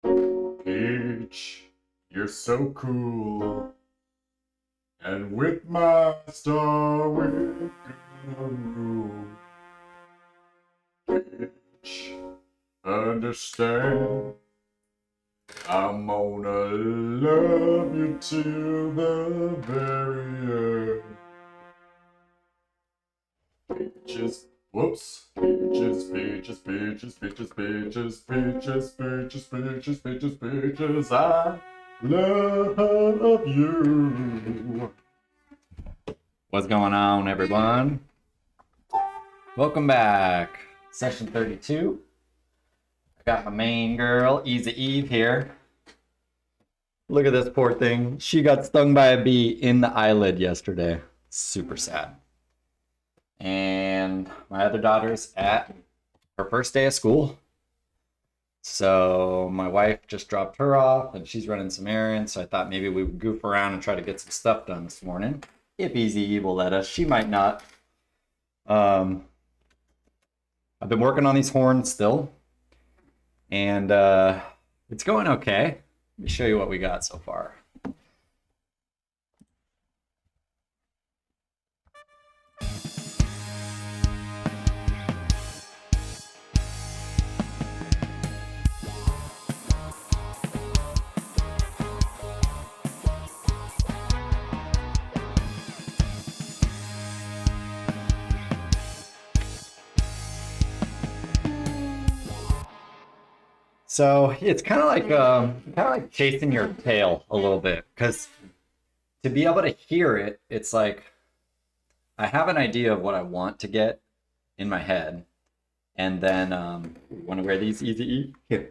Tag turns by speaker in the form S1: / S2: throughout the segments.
S1: Peach, you're so cool. And with my star, we're gonna rule. Peach, understand. I'm gonna love you till the very end. Peaches, whoops. Peaches, peaches, peaches, peaches, peaches, peaches, peaches, peaches, peaches, peaches. I love you. What's going on, everyone? Welcome back. Session 32. I got my main girl, Easy Eve, here. Look at this poor thing. She got stung by a bee in the eyelid yesterday. Super sad. And my other daughter's at her first day of school. So my wife just dropped her off and she's running some errands. So I thought maybe we would goof around and try to get some stuff done this morning. If Easy Eve will let us. She might not. I've been working on these horns still. And it's going okay. Let me show you what we got so far. So it's kind of like chasing your tail a little bit, because to be able to hear it, it's like I have an idea of what I want to get in my head, and then want to wear these Easy Eve? Here,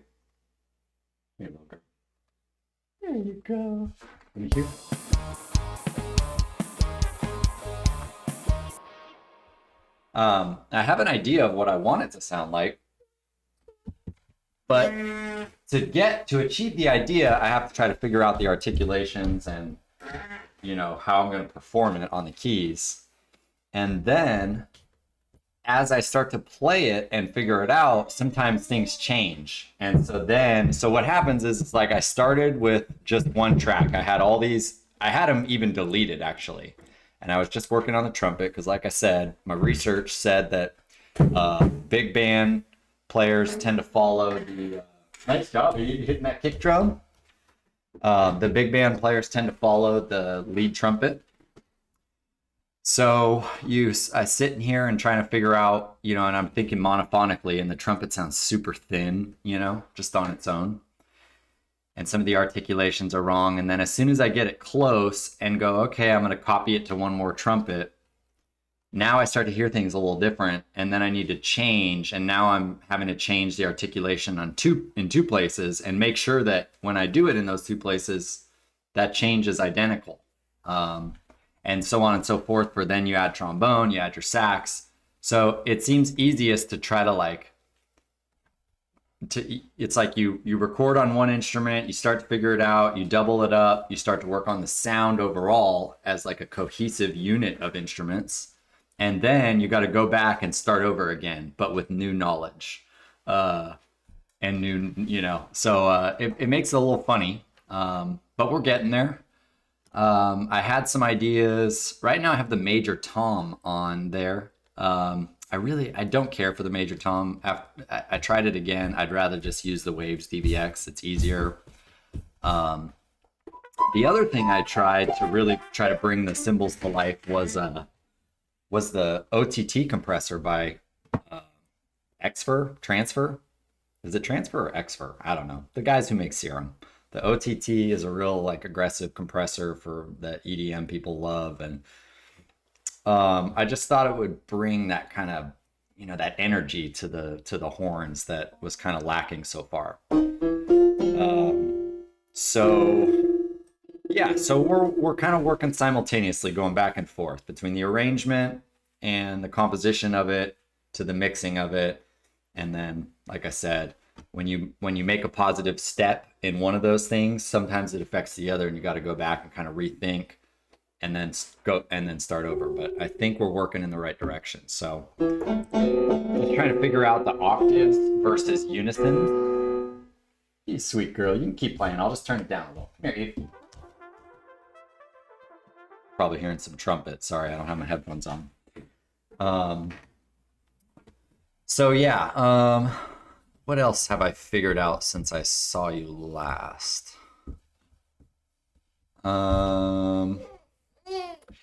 S1: little girl. There you go. Thank you. I have an idea of what I want it to sound like. But to achieve the idea, I have to try to figure out the articulations and, how I'm going to perform it on the keys. And then as I start to play it and figure it out, sometimes things change. And so what happens is it's like I started with just one track. I had them even deleted actually. And I was just working on the trumpet because, like I said, my research said that big band players tend to follow the nice job. Are you hitting that kick drum? The big band players tend to follow the lead trumpet. So I sit in here and trying to figure out, and I'm thinking monophonically, and the trumpet sounds super thin, just on its own. And some of the articulations are wrong. And then as soon as I get it close and go, okay, I'm going to copy it to one more trumpet, now I start to hear things a little different, and then I need to change, and now I'm having to change the articulation in two places and make sure that when I do it in those two places, that change is identical. And so on and so forth. For then you add trombone, you add your sax. So it seems easiest to try to it's like you record on one instrument, you start to figure it out, you double it up, you start to work on the sound overall as like a cohesive unit of instruments. And then you got to go back and start over again, but with new knowledge, and new, so it makes it a little funny, but we're getting there. I had some ideas. Right now I have the major tom on there. I don't care for the major tom. I tried it again. I'd rather just use the Waves DBX. It's easier. The other thing I tried to really try to bring the cymbals to life was the OTT compressor by Transfer. Is it Transfer or Xfer? I don't know. The guys who make Serum. The OTT is a real aggressive compressor for that EDM people love, and I just thought it would bring that kind of that energy to the horns that was kind of lacking so far. So we're kind of working simultaneously, going back and forth between the arrangement and the composition of it to the mixing of it. And then, like I said, when you make a positive step in one of those things, sometimes it affects the other, and you got to go back and kind of rethink and then start over. But I think we're working in the right direction. So just trying to figure out the octaves versus unison. You sweet girl. You can keep playing. I'll just turn it down a little. Here, Eve. Probably hearing some trumpet. Sorry, I don't have my headphones on. So yeah, what else have I figured out since I saw you last?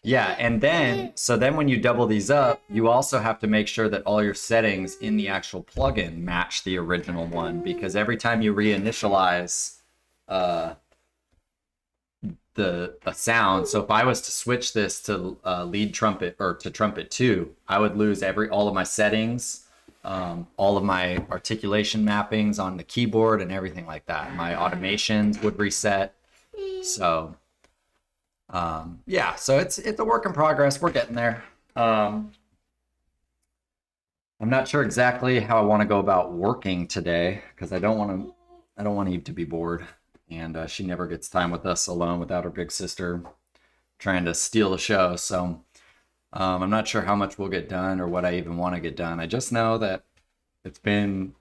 S1: Yeah, and then, so then when you double these up, you also have to make sure that all your settings in the actual plugin match the original one, because every time you reinitialize the sound, so if I was to switch this to lead trumpet or to trumpet 2, I would lose all of my settings, all of my articulation mappings on the keyboard and everything like that. My automations would reset. So yeah, so it's a work in progress. We're getting there. I'm not sure exactly how I want to go about working today, because I don't want Eve to be bored, and she never gets time with us alone without her big sister trying to steal the show. So I'm not sure how much we'll get done or what I even want to get done. I just know that it's been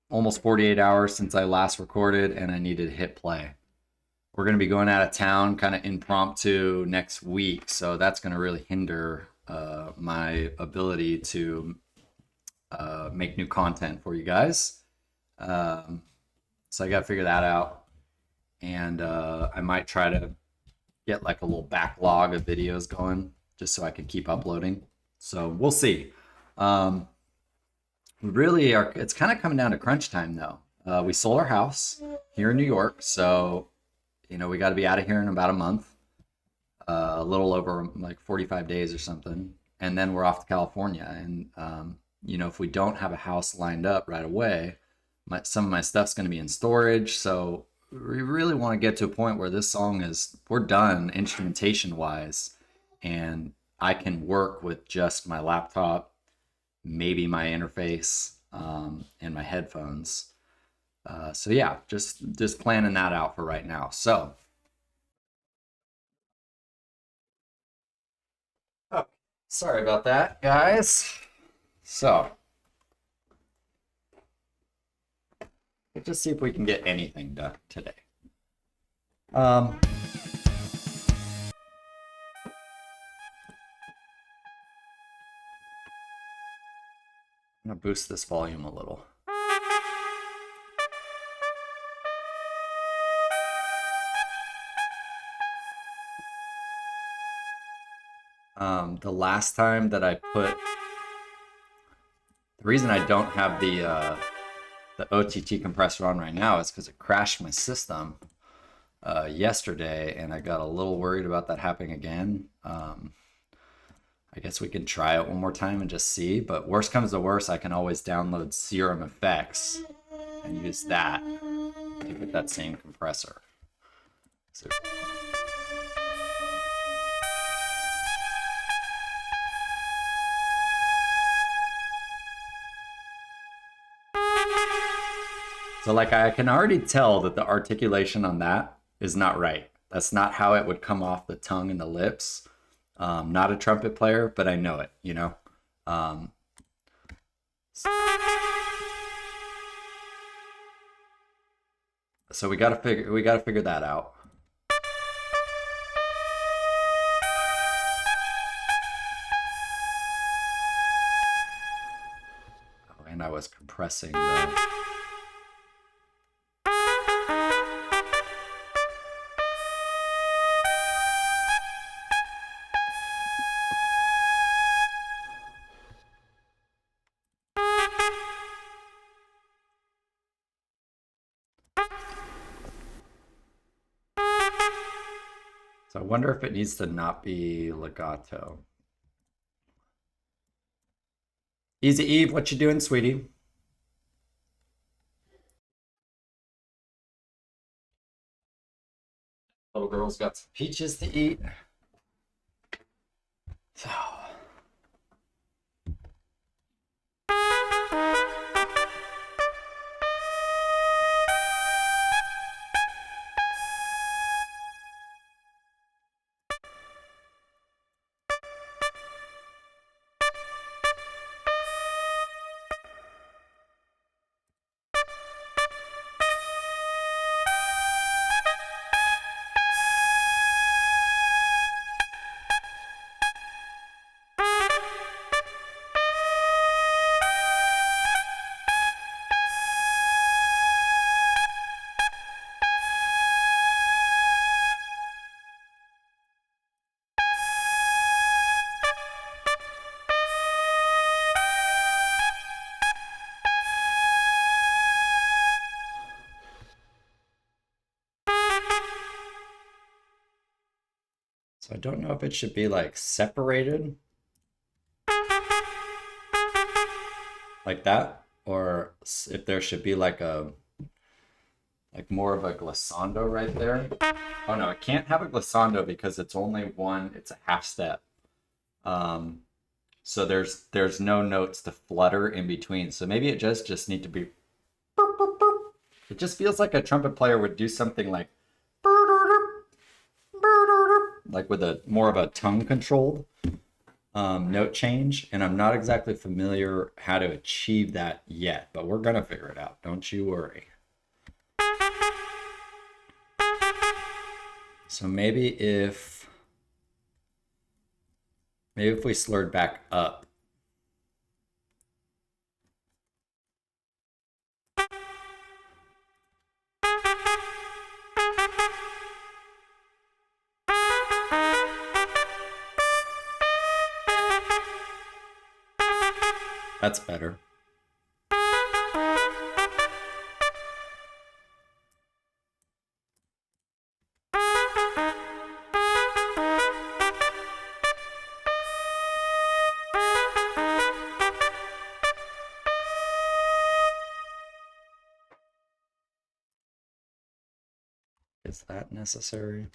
S1: almost 48 hours since I last recorded, and I needed to hit play. We're going to be going out of town kind of impromptu next week, so that's going to really hinder my ability to make new content for you guys. So I got to figure that out, and I might try to get like a little backlog of videos going just so I can keep uploading. So we'll see. We really are. It's kind of coming down to crunch time though. We sold our house here in New York, so we got to be out of here in about a month, a little over like 45 days or something. And then we're off to California. And, if we don't have a house lined up right away, some of my stuff's going to be in storage. So we really want to get to a point where this song we're done instrumentation wise. And I can work with just my laptop, maybe my interface, and my headphones. So yeah, just planning that out for right now. So, oh, sorry about that, guys. So, let's just see if we can get anything done today. I'm gonna boost this volume a little. The last time that I the reason I don't have the OTT compressor on right now is because it crashed my system yesterday, and I got a little worried about that happening again. I guess we can try it one more time and just see, but worst comes to worst, I can always download Serum Effects and use that to get that same compressor. So like I can already tell that the articulation on that is not right. That's not how it would come off the tongue and the lips. Not a trumpet player, but I know it, So we gotta figure that out. Oh, and I was compressing the. So I wonder if it needs to not be legato. Easy Eve, what you doing, sweetie? Little girl's got some peaches to eat. So. So I don't know if it should be like separated like that, or if there should be like more of a glissando right there. Oh no, it can't have a glissando because it's only one, it's a half step. So there's no notes to flutter in between. So maybe it just need to be. It just feels like a trumpet player would do something like with a more of a tongue controlled note change, and I'm not exactly familiar how to achieve that yet, but we're gonna figure it out. Don't you worry. So maybe if we slurred back up. That's better. Is that necessary?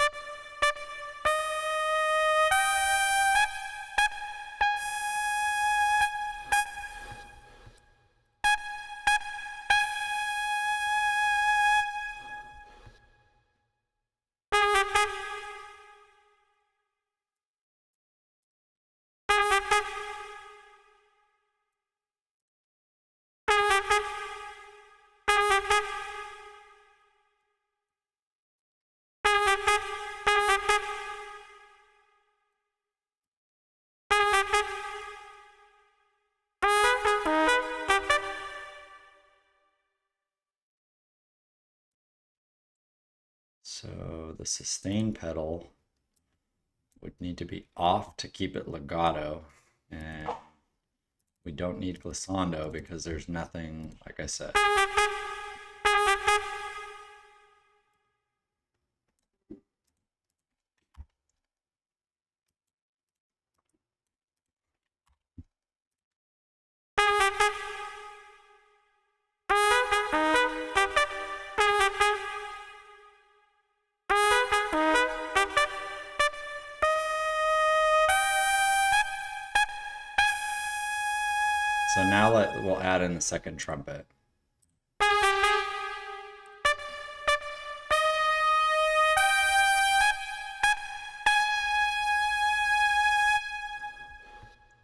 S1: So the sustain pedal would need to be off to keep it legato, and we don't need glissando because there's nothing, like I said. So now we'll add in the second trumpet.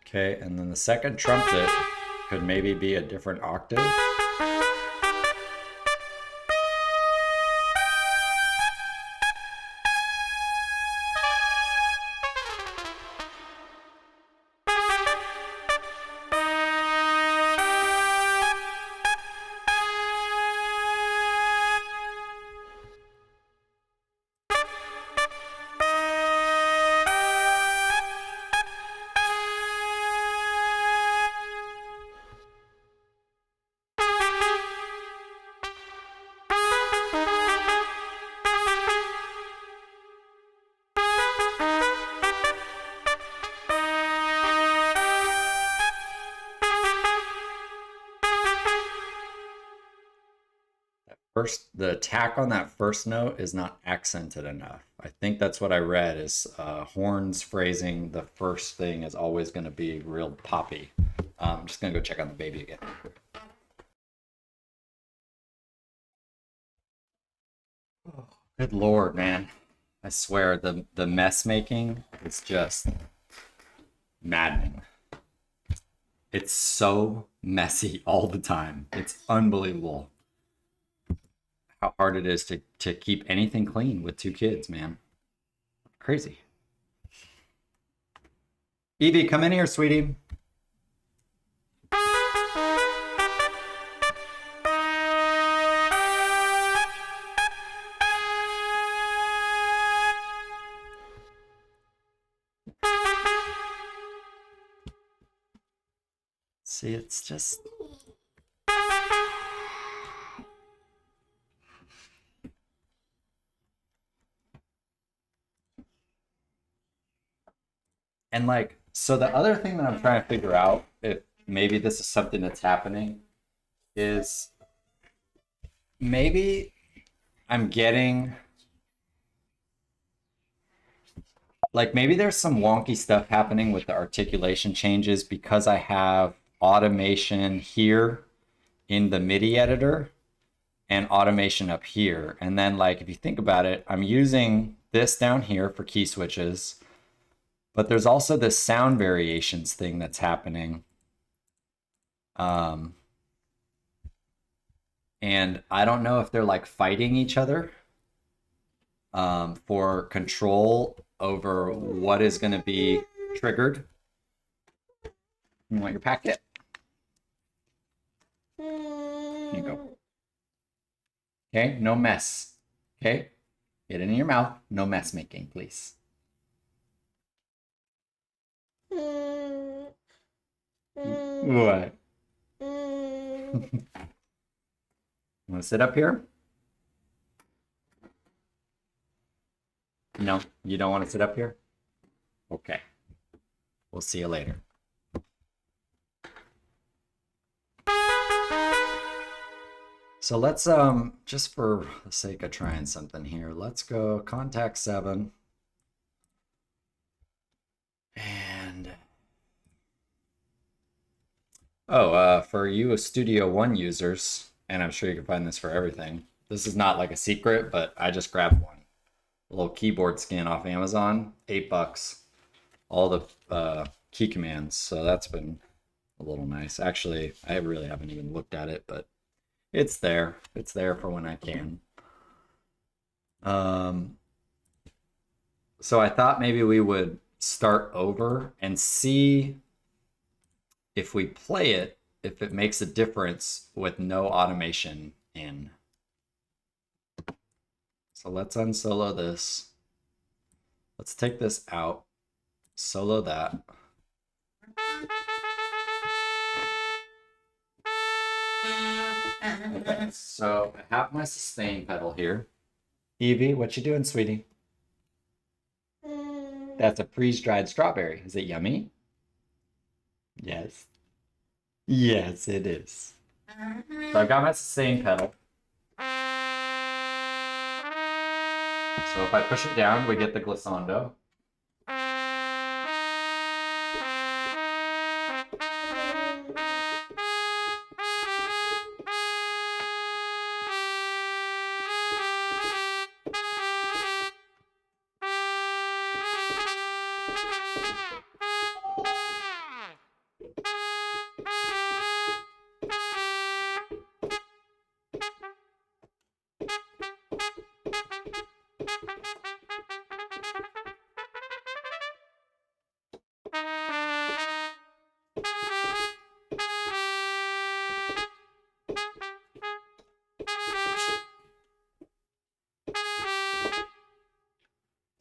S1: Okay, and then the second trumpet could maybe be a different octave. The attack on that first note is not accented enough. I think that's what I read is horns phrasing. The first thing is always going to be real poppy. I'm just going to go check on the baby again. Oh, good Lord, man. I swear the mess making is just maddening. It's so messy all the time. It's unbelievable how hard it is to keep anything clean with two kids, man. Crazy. Evie, come in here, sweetie. See, it's just... And like, so the other thing that I'm trying to figure out, if maybe this is something that's happening, is maybe I'm getting like maybe there's some wonky stuff happening with the articulation changes because I have automation here in the MIDI editor and automation up here. And then like if you think about it, I'm using this down here for key switches, but there's also this sound variations thing that's happening. And I don't know if they're like fighting each other for control over what is going to be triggered. You want your packet? Here you go. Okay, no mess. Okay, get it in your mouth. No mess making, please. What? Want to sit up here? No, you don't want to sit up here? Okay. We'll see you later. So let's, just for the sake of trying something here, let's go contact 7. And, for you Studio One users, and I'm sure you can find this for everything, this is not like a secret, but I just grabbed one. A little keyboard skin off Amazon, $8. All the key commands, so that's been a little nice. Actually, I really haven't even looked at it, but it's there. It's there for when I can. So I thought maybe we would start over and see if we play it, if it makes a difference with no automation in. So let's unsolo this. Let's take this out, solo that. Okay, so I have my sustain pedal here. Evie, what you doing, sweetie? That's a freeze-dried strawberry. Is it yummy? Yes. Yes, it is. So I've got my sustain pedal. So if I push it down, we get the glissando.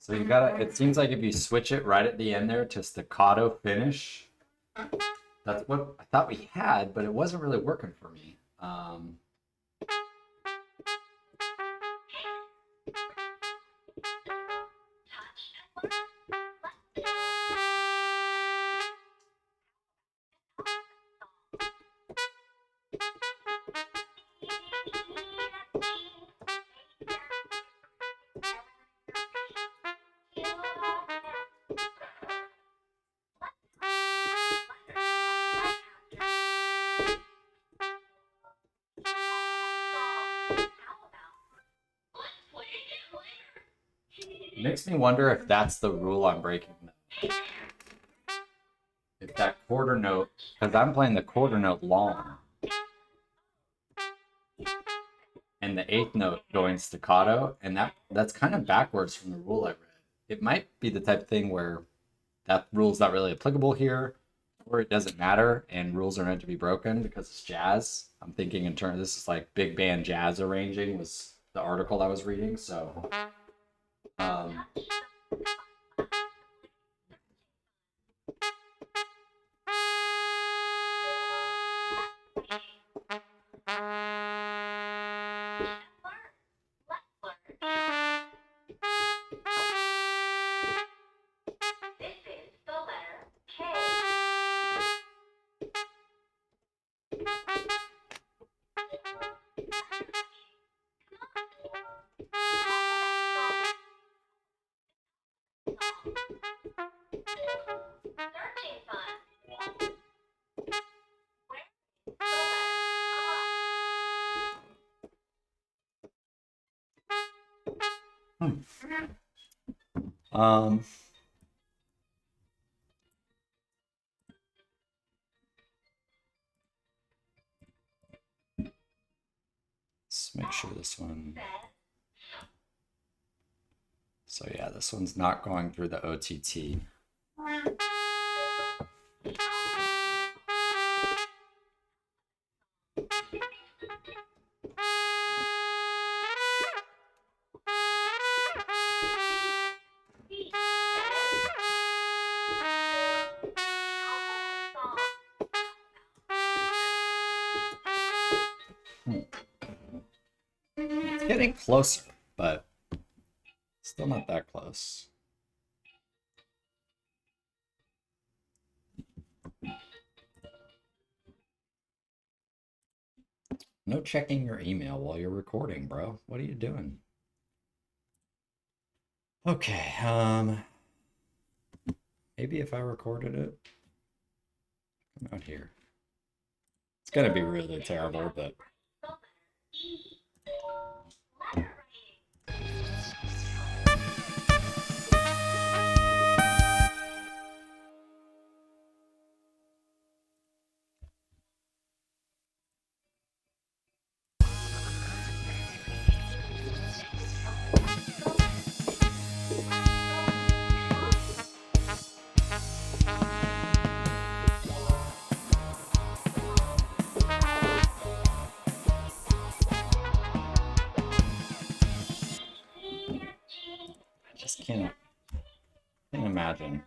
S1: So you gotta, it seems like if you switch it right at the end there to staccato finish, that's what I thought we had, but it wasn't really working for me. Makes me wonder if that's the rule I'm breaking. If that quarter note, because I'm playing the quarter note long, and the 8th note going staccato, and that's kind of backwards from the rule I read. It might be the type of thing where that rule's not really applicable here, or it doesn't matter, and rules are meant to be broken because it's jazz. I'm thinking in terms, this is like big band jazz arranging was the article I was reading, so. Um, let's make sure this one. So yeah, this one's not going through the OTT. It's getting closer, but still not that close. No checking your email while you're recording, bro. What are you doing? Okay, maybe if I recorded it, come out here. It's gonna be really terrible, but I just can't imagine.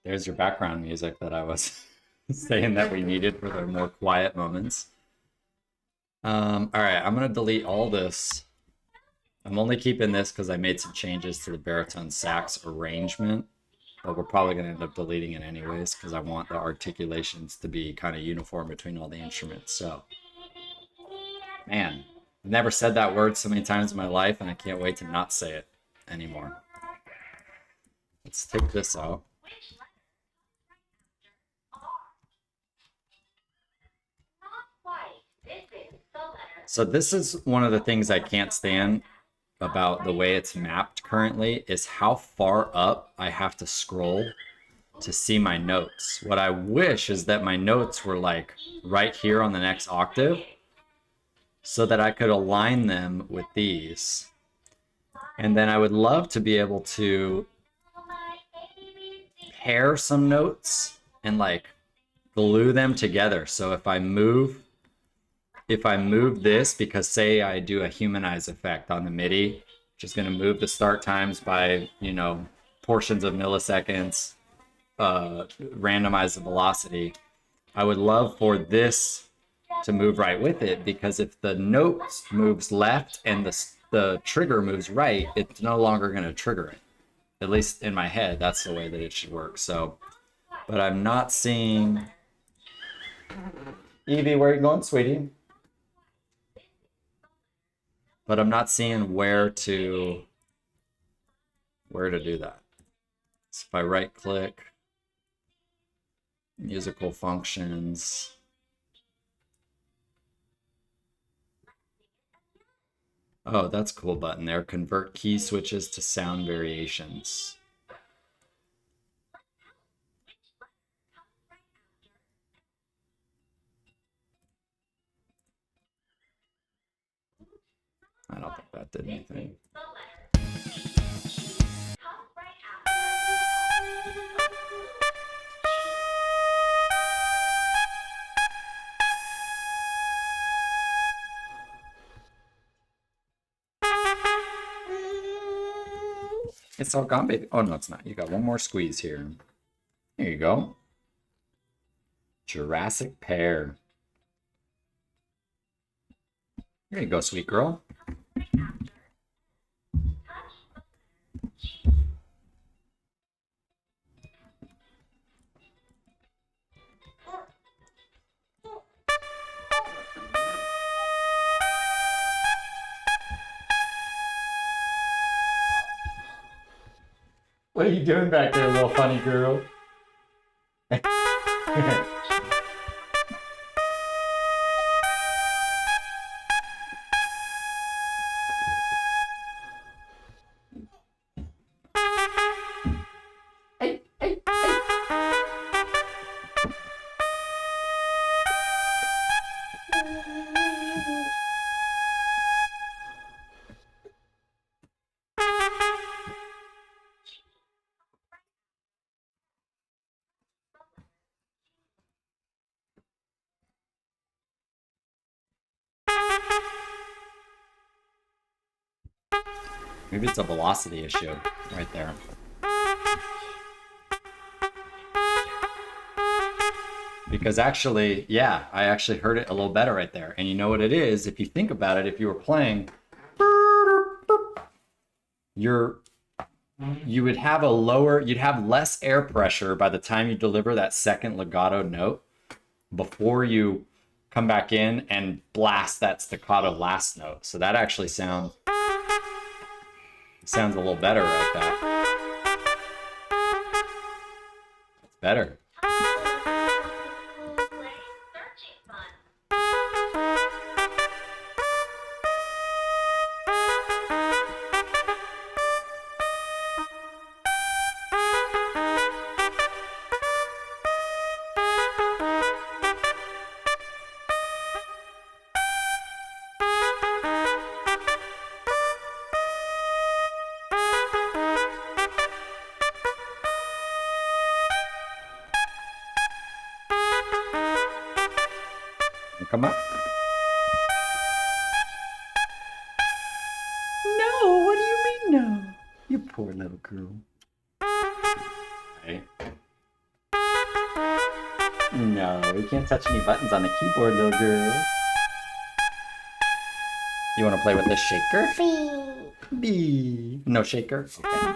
S1: There's your background music that I was saying that we needed for the more quiet moments. All right, I'm gonna delete all this. I'm only keeping this because I made some changes to the baritone sax arrangement, but we're probably gonna end up deleting it anyways because I want the articulations to be kind of uniform between all the instruments. So, man, I've never said that word so many times in my life, and I can't wait to not say it anymore. Let's take this out. So this is one of the things I can't stand about the way it's mapped currently is how far up I have to scroll to see my notes. What I wish is that my notes were like right here on the next octave so that I could align them with these. And then I would love to be able to pair some notes and like glue them together. So if I move this, because say I do a humanize effect on the MIDI, which is going to move the start times by, you know, portions of milliseconds, randomize the velocity. I would love for this to move right with it, because if the note moves left and the trigger moves right, it's no longer going to trigger it. At least in my head, that's the way that it should work. So, but I'm not seeing... Evie, where are you going, sweetie? But I'm not seeing where to do that. So if I right click, musical functions. Oh, that's a cool button there. Convert key switches to sound variations. I don't think that did anything. It's all gone, baby. Oh, no, it's not. You got one more squeeze here. There you go. Jurassic pear. There you go, sweet girl. What are you doing back there, little funny girl? Maybe it's a velocity issue right there. Because actually, yeah, I actually heard it a little better right there. And you know what it is? If you think about it, if you were playing, you would have you'd have less air pressure by the time you deliver that second legato note before you come back in and blast that staccato last note. So that actually sounds a little better right there. It's better. Come up. No, what do you mean no? You poor little girl. Right. No, you can't touch any buttons on the keyboard, little girl. You want to play with this shaker? B. B. No shaker? Okay.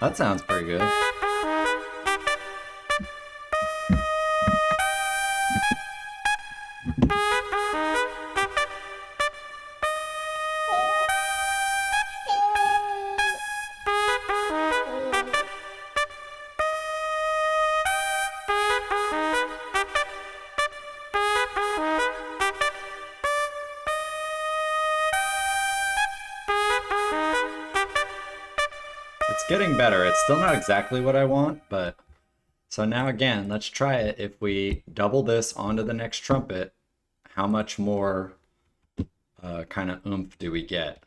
S1: That sounds pretty good. It's getting better. It's still not exactly what I want, but so now again, let's try it. If we double this onto the next trumpet, how much more kind of oomph do we get?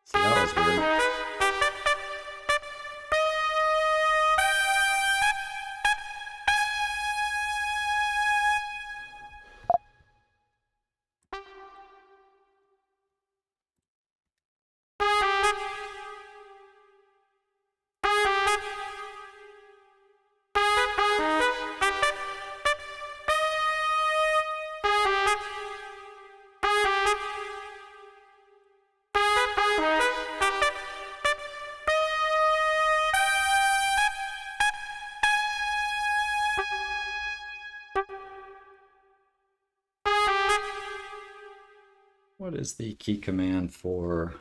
S1: See, that was weird. What is the key command for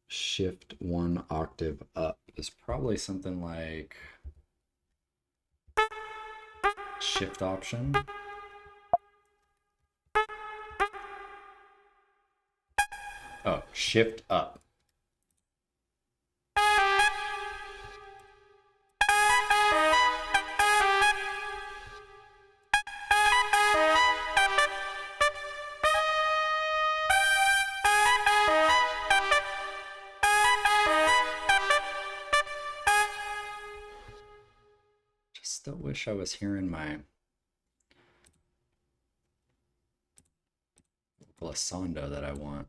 S1: shift one octave up? It's probably something like shift option. Oh, shift up. Still wish I was hearing my glissando that I want.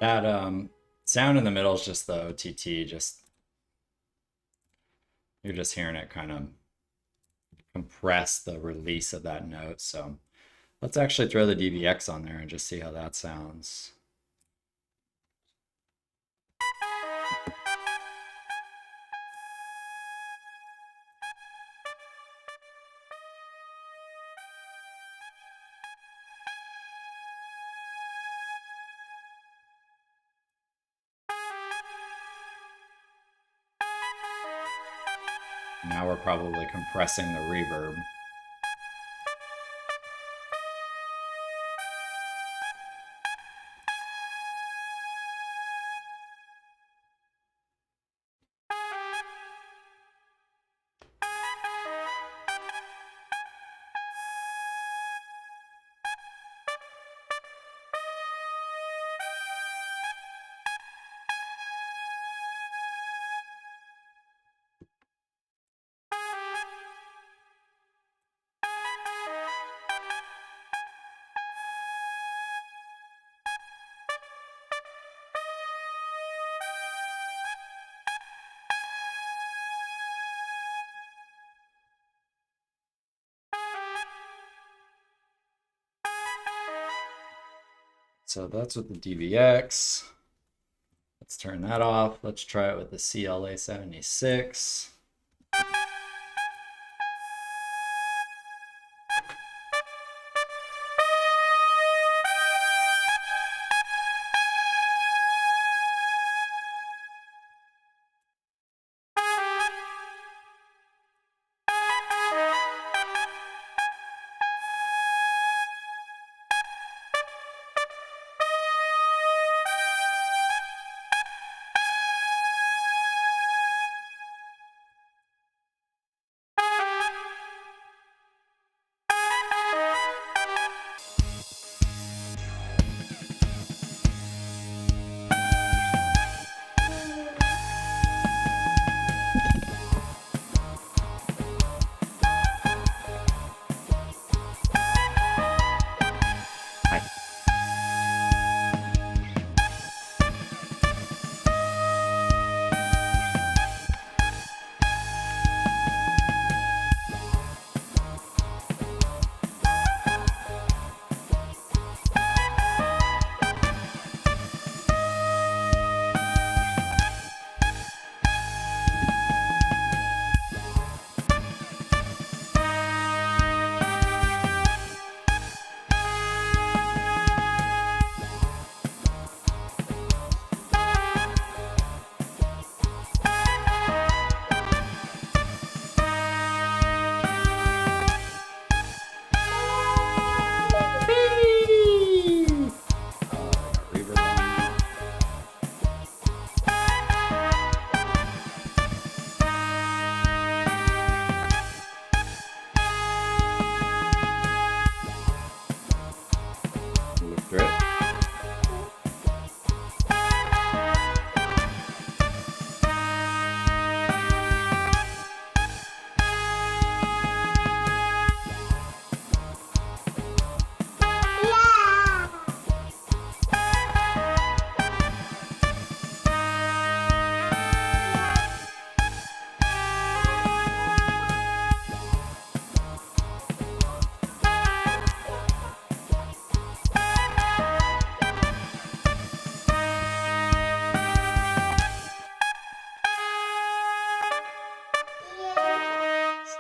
S1: That sound in the middle is just the OTT, just you're just hearing it kind of compress the release of that note. So let's actually throw the DVX on there and just see how that sounds. Now we're probably compressing the reverb. So that's with the DVX. Let's turn that off. Let's try it with the CLA 76.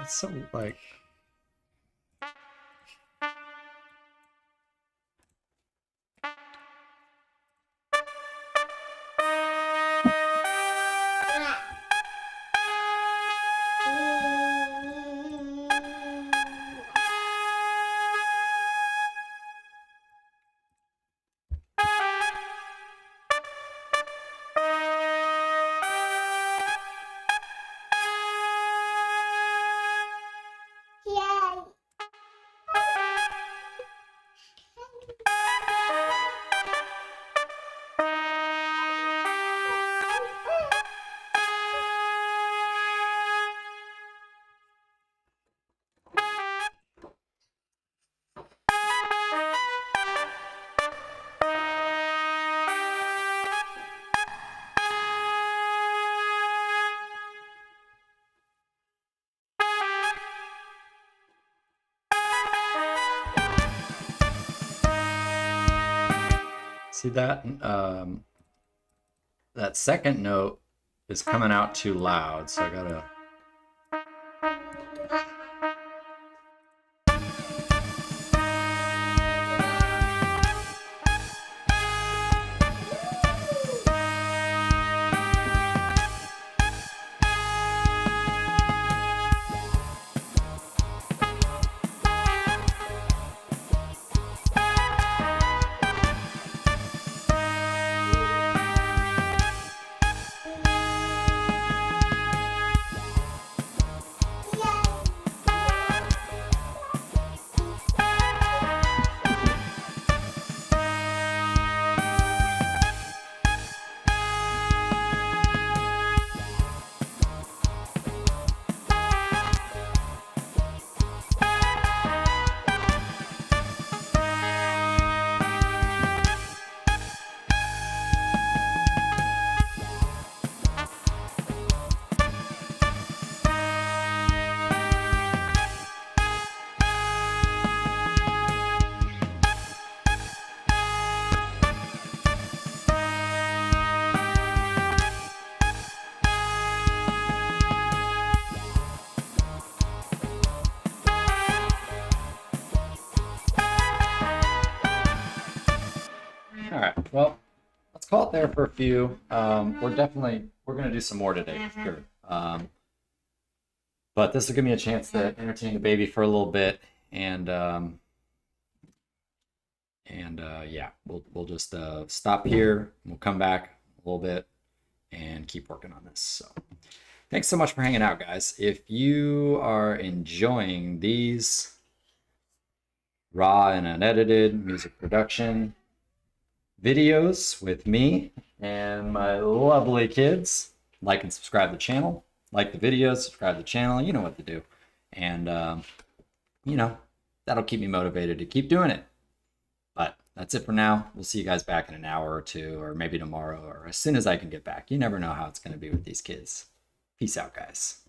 S1: So like See that? That second note is coming out too loud, so I gotta... All right, well, let's call it there for a few. We're going to do some more today, for sure. But this will give me a chance to entertain the baby for a little bit, and yeah, we'll just stop here. We'll come back a little bit and keep working on this. So, thanks so much for hanging out, guys. If you are enjoying these raw and unedited music production videos with me and my lovely kids, like and subscribe to the channel. Like the videos, subscribe to the channel, you know what to do. And, you know, that'll keep me motivated to keep doing it. But that's it for now. We'll see you guys back in an hour or two, or maybe tomorrow, or as soon as I can get back. You never know how it's going to be with these kids. Peace out, guys.